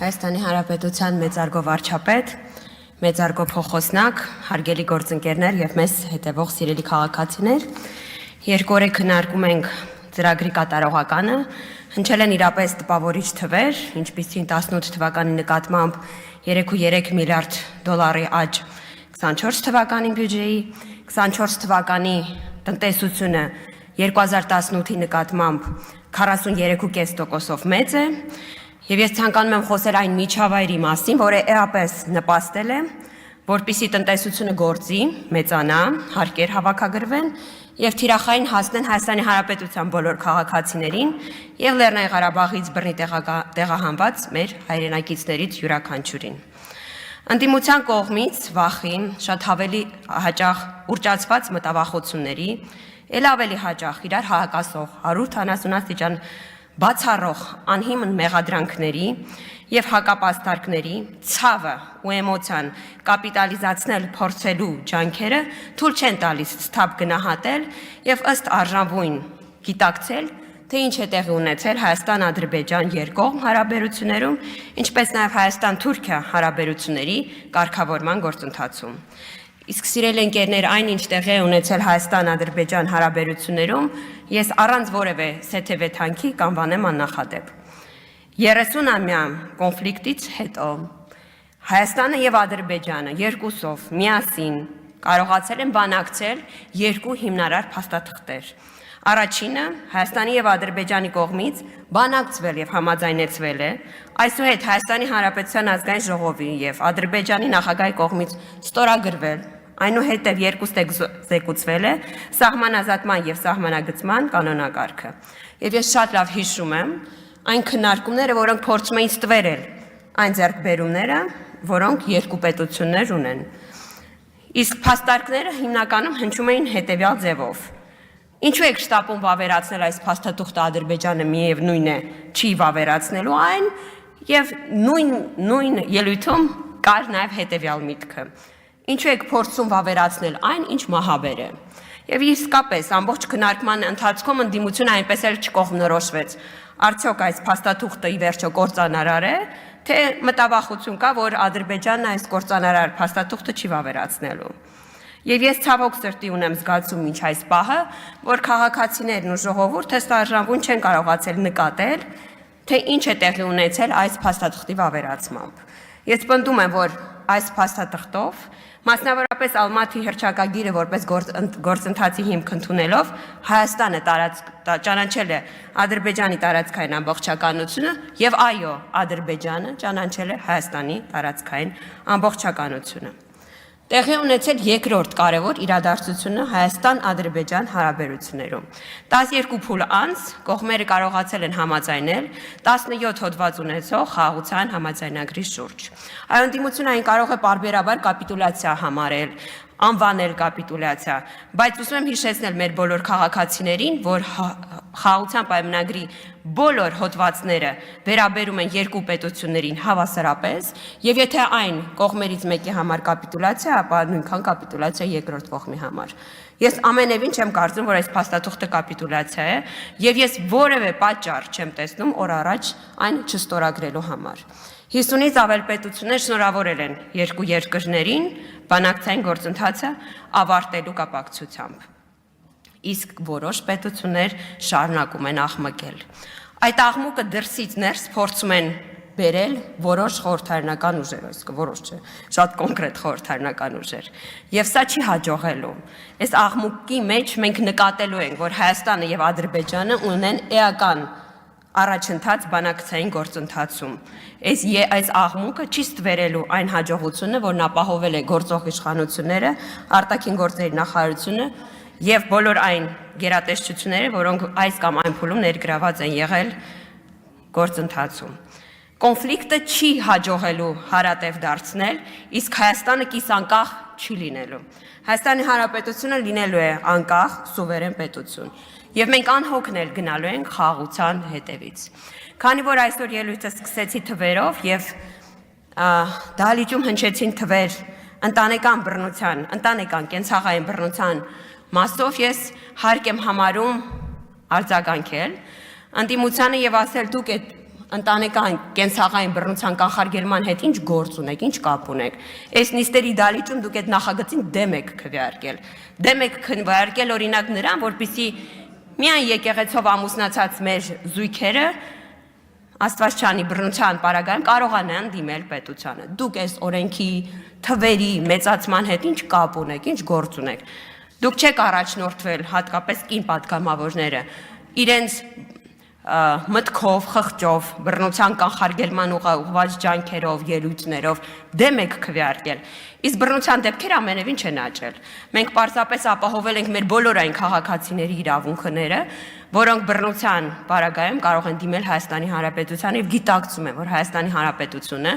Հայաստանի Հանրապետության մեծարգո վարչապետ, մեծարգո փոխոսնակ, հարգելի գործընկերներ եւ մեզ հետևող սիրելի քաղաքացիներ, երկու օր քննարկում ենք ծրագրի կատարողականը, հնչել են իրապես տպավորիչ թվեր, ինչպիսին 18 թվականի նկատմամբ 3.3 միլիարդ դոլարի աճ 24 թվականի բյուջեի, 24 թվականի տնտեսությունը 2018-ի նկատմամբ 43.5%-ով մեծ է, եւ ես ցանկանում եմ խոսել այն միջավայրի մասին, որը էապես նպաստել է, որպիսի տնտեսությունը գործի, մեծանա, հարկեր հավաքագրվեն եւ թիրախային հասնեն Հայաստանի Հանրապետության բոլոր քաղաքացիներին եւ Լեռնային Ղարաբաղից բռնի տեղահանված մեր հայրենակիցներից յուրաքանչյուրին։ Ընդդիմության կողմից վախի, շատ ավելի հաճախ ուռճացված մտավախությունների, ել ավելի հաճախ իրար հակասող 140 աստիճան բացառող անհիմն մեղադրանքների եւ հակապաստարկների ցավը ու էմոցիան կապիտալիզացնել փորձելու ջանքերը թույլ չեն տալիս սթափ գնահատել եւ ըստ արժանվույն գիտակցել, թե ինչ է տեղի ունեցել Հայաստան-Ադրբեջան երկկողմ հարաբերություններում, ինչպես նաեւ Հայաստան-Թուրքիա հարաբերությունների կարգավորման գործընթացում։ Իսկ սիրելի ընկերներ, այնինչ տեղի է ունեցել Հայաստան-Ադրբեջան հարաբերություններում, ես առանց որևէ սեթևեթանքի կանվանեմ աննախադեպ։ 30-ամյա կոնֆլիկտից հետո Հայաստանը եւ Ադրբեջանը երկուսով միասին կարողացել են բանակցել երկու հիմնարար փաստաթղթեր։ Առաջինը Հայաստանի եւ Ադրբեջանի կողմից բանակցվել եւ համաձայնեցվել է, այսուհետ Հայաստանի Հանրապետության ազգային ժողովի եւ Ադրբեջանի նախագահի կողմից ստորագրվել, այնուհետև երկուստեգզեկուցվել է սահմանազատման եւ սահմանագծման կանոնակարգը։ Եվ ես շատ լավ հիշում եմ այն քննարկումները, որոնք փորձում էին ստվերել այն ձեռքբերումները, որոնք երկու պետություններ ունեն։ Իսկ փաստարկները հիմնականում հնչում էին հետեւյալ ձևով. Ինչու եք շտապում վավերացնել այս փաստաթուղթը Ադրբեջանը միևնույն է չի վավերացնելու այն եւ նույն ելույթում կար նաեւ հետեւյալ միտքը. Ինչու եք փորձում վավերացնել այն, ինչ մահաբեր է։ Եվ իսկապես ամբողջ քննարկման ընթացքում ընդդիմությունը այնպես էլ չկողմնորոշվեց։ Արդյոք այս փաստաթուղթը ի վերջո կործանարար է, թե մտավախություն կա, որ Ադրբեջանն այս կործանարար փաստաթուղթը չի վավերացնելու։ Եվ ես ցավոք սրտի ունեմ զգացում ինչ այս պահը, որ քաղաքացիներն ու ժողովուրդը ստարժանվում չեն կարողացել նկատել, թե ինչ է տեղի ունեցել այս փաստաթղթի վավերացմամբ։ Ես պնդում եմ, որ այս փաստաթղթով, մասնավորապես Ալմաթի հռչակագիրը որպես գործընթացի հիմք ընդունելով, Հայաստանը ճանաչել է Ադրբեջանի տարածքային ամբողջականությունը եւ այո, Ադրբեջանը ճանաչել է Հայաստանի տարածքային ամբողջականությունը։ Տեղի ունեցել երկրորդ կարևոր իրադարձությունը Հայաստան-Ադրբեջան հարաբերություններում։ 12 փուլ անց կողմերը կարողացել են համաձայնել 17 հոդված ունեցող խաղաղության համաձայնագրի շուրջ։ Այո, ընդդիմությունը այն կարող է պարբերաբար կապիտուլյացիա համարել, անվանել կապիտուլյացիա, բայց ուզում եմ հիշեցնել մեր բոլոր քաղաքացիներին, որ խաղաղության պայմանագրի բոլոր հոդվածները վերաբերում են երկու պետություններին հավասարապես, եւ եթե այն կողմերից մեկի համար կապիտուլյացիա, ապա նույնքան կապիտուլյացիա երկրորդ կողմի համար։ Ես ամենևին չեմ կարծում, որ այս փաստաթուղթը կապիտուլյացիա է, եւ ես որևէ պատճառ չեմ տեսնում օր առաջ այն չստորագրելու համար։ 50-ից ավել պետություններ շնորհավորել են երկու երկրներին բանակցային գործընթացը ավարտելու կապակցությամբ։ Իսկ որոշ պետություններ շարունակում են աղմկել։ Այդ աղմուկը դրսից ներս փորձում են բերել որոշ խորհրդարանական ուժեր, այսինքն որոշ չէ, շատ կոնկրետ խորհրդարանական ուժեր։ Եվ սա չի հաջողելու։ Այս աղմուկի մեջ մենք նկատելու ենք, որ Հայաստանը եւ Ադրբեջանը ունեն էական առաջընթաց բանակցային գործընթացում։ Այս աղմուկը չի ստվերելու այն հաջողությունը, որն ապահովել է գործող իշխանությունները, արտաքին գործերի նախարարությունը եւ բոլոր այն գերատեսչությունները, որոնք այս կամ այն փուլում ներգրաված են եղել գործընթացում։ Կոնֆլիկտը չի հաջողելու հարատև դարձնել, իսկ Հայաստանը կիսանկախ չի լինելու։ Հայաստանի Հանրապետությունը լինելու է անկախ, սուվերեն պետություն։ Եվ մենք անհոգնել գնալու ենք խաղաղության հետևից։ Քանի որ այսօր ելույթը սկսեցի թվերով եւ դահլիճում հնչեցին թվեր ընտանեկան բռնության, ընտանեկան կենցաղային բռնության մասով, ես հարկ եմ համարում արձագանքել ընդդիմությանը եւ ասել դուք այդ ընտանեկան կենցաղային բռնության կանխարգելման հետ ինչ գործ ունեք, ինչ կապ ունեք։ Այս նիստերի դալիճում դուք այդ նախագծին դեմ եք քվեարկել։ Դեմ եք քվեարկել օրինակ նրան, որպեսզի միայն եկեղեցով ամուսնացած մեր զույգերը Աստվածչանի բռնության պարագայում կարողանան դիմել պետությանը։ Դուք այս օրենքի թվերի մեծացման հետ ինչ կապ ունեք, ինչ գործ ունեք։ Դուք չեք առաջնորդվել հատկապես կին պատգամավորները իրենց մտքով, խղճով, բռնության կանխարգելման ուղղված ջանքերով, ելույթներով դեմ եք քվեարկել։ Իսկ բռնության դեպքերը ամենևին չեն աճել։ Մենք պարզապես ապահովել ենք մեր բոլոր այն քաղաքացիների իրավունքները, որոնք բռնության պարագայում կարող են դիմել Հայաստանի Հանրապետությանը եւ գիտակցում են, որ Հայաստանի Հանրապետությունը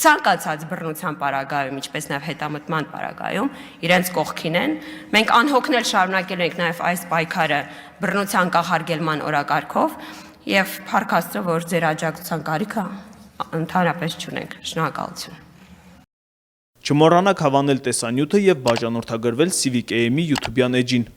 ցանկացած բռնության պարագայում, ինչպես նաեւ հետամտման պարագայում իրենց կողքին են։ Մենք անհոգնել շարունակել ենք նաեւ այս պայքարը բռնության կանխարգելման օրակարգով եւ փառք Աստծո, որ ձեր աջակցության կարիքը ընդհանրապես չունենք։ Շնորհակալություն։ Չմոռանաք հավանել տեսանյութը եւ բաժանորդագրվել Civic AM-ի YouTube-յան էջին։